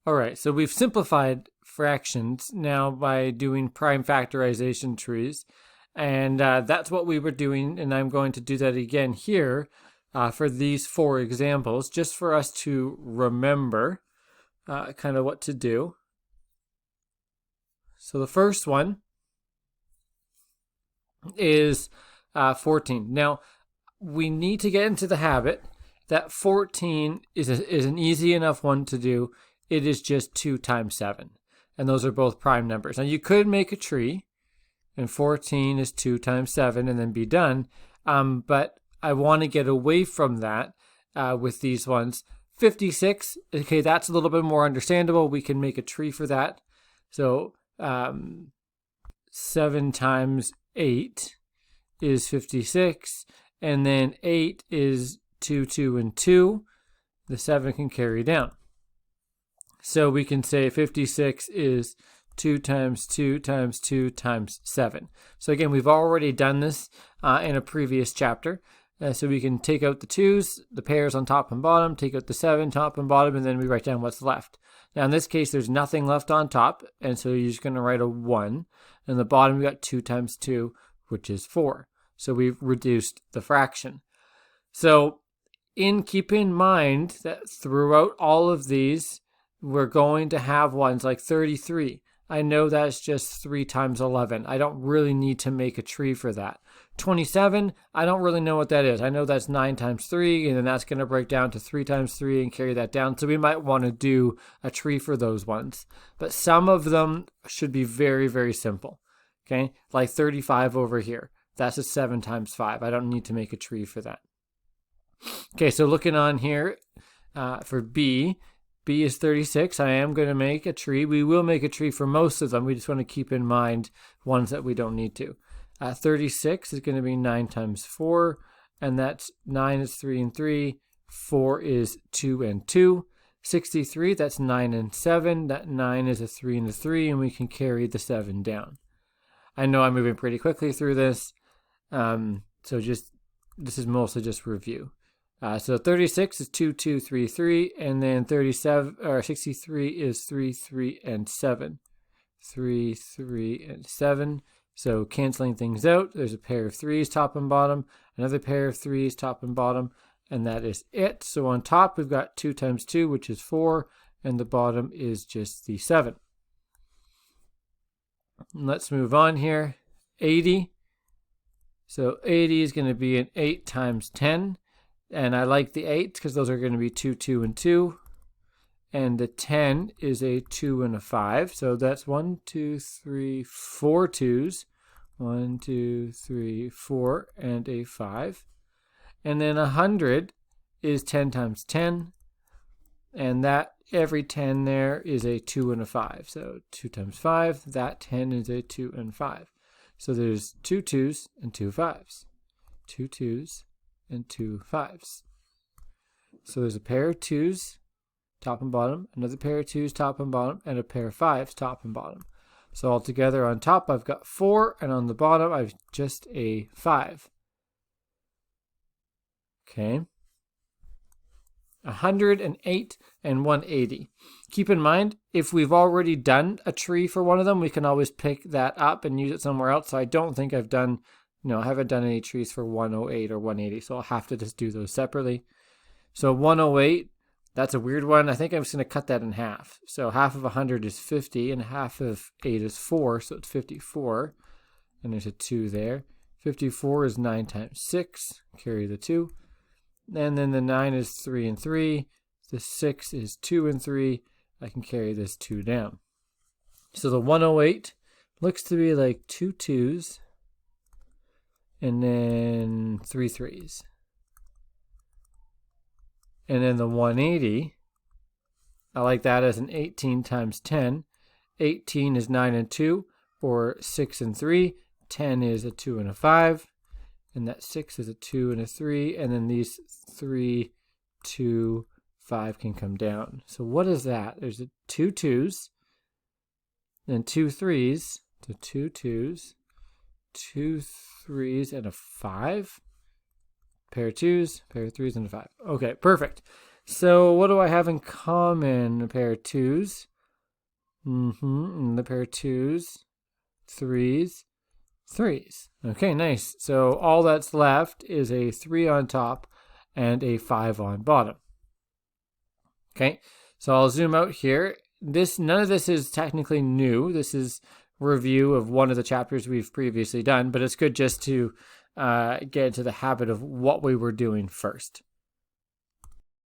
All right, so we've simplified fractions now by doing prime factorization trees. And that's what we were doing, and I'm going to do that again here for these 4 examples, just for us to remember kind of what to do. So the first one is 14. Now, we need to get into the habit that 14 is an easy enough one to do. It is just 2 times 7, and those are both prime numbers. Now, you could make a tree, and 14 is 2 times 7, and then be done. But I want to get away from that with these ones. 56, okay, that's a little bit more understandable. We can make a tree for that. So 7 times 8 is 56, and then 8 is 2, 2, and 2. The 7 can carry down. So we can say 56 is 2 times 2 times 2 times 7. So again, we've already done this in a previous chapter. So we can take out the 2's, the pairs on top and bottom, take out the 7 top and bottom, and then we write down what's left. Now in this case, there's nothing left on top, and so you're just going to write a 1. And the bottom, we got 2 times 2, which is 4. So we've reduced the fraction. So keep in mind that throughout all of these, we're going to have ones like 33. I know that's just 3 times 11. I don't really need to make a tree for that. 27, I don't really know what that is. I know that's 9 times 3, and then that's going to break down to 3 times 3 and carry that down. So we might want to do a tree for those ones. But some of them should be very, very simple. Okay, like 35 over here. That's a 7 times 5. I don't need to make a tree for that. Okay, so looking on here for B. B is 36. I am going to make a tree. We will make a tree for most of them. We just want to keep in mind ones that we don't need to. 36 is going to be 9 times 4, and that's 9 is 3 and 3. 4 is 2 and 2. 63, that's 9 and 7. That 9 is a 3 and a 3, and we can carry the 7 down. I know I'm moving pretty quickly through this, so this is mostly just review. So 36 is 2, 2, 3, 3, and then 63 is 3, 3, and 7. 3, 3, and 7. So canceling things out, there's a pair of 3's top and bottom, another pair of 3's top and bottom, and that is it. So on top, we've got 2 times 2, which is 4, and the bottom is just the 7. Let's move on here. 80. So 80 is going to be an 8 times 10. And I like the 8 because those are going to be 2, 2, and 2. And the 10 is a 2 and a 5. So that's 1, 2, 3, 4 2's. 1, 2, 3, 4, and a 5. And then 100 is 10 times 10. And that every 10 there is a 2 and a 5. So 2 times 5, that 10 is a 2 and 5. So there's 2 2's and 2 5's. 2 2's and 2 5's. So there's a pair of 2's top and bottom, another pair of 2's top and bottom, and a pair of 5's top and bottom. So altogether on top I've got 4, and on the bottom I've just a 5. Okay. 108 and 180. Keep in mind, if we've already done a tree for one of them, we can always pick that up and use it somewhere else. So I don't think I've done, I haven't done any trees for 108 or 180, so I'll have to just do those separately. So 108, that's a weird one. I think I'm just going to cut that in half. So half of 100 is 50, and half of 8 is 4, so it's 54. And there's a 2 there. 54 is 9 times 6, carry the 2. And then the 9 is 3 and 3. The 6 is 2 and 3. I can carry this 2 down. So the 108 looks to be like 2 2's and then 3 3's. And then the 180, I like that as an 18 times 10. 18 is 9 and 2, or 6 and 3. 10 is a 2 and a 5. And that 6 is a 2 and a 3. And then these 3, 2, 5 can come down. So what is that? There's a 2 2's, then 2 3's, so 2 2's, 2 3's, and a 5. Pair of 2's, pair of 3's, and a 5. Okay, perfect. So what do I have in common? A pair of 2s. And a pair of 2s, 3s, 3s. Okay, nice. So all that's left is a 3 on top and a 5 on bottom. Okay, so I'll zoom out here. None of this is technically new. This is review of one of the chapters we've previously done, but it's good just to get into the habit of what we were doing first.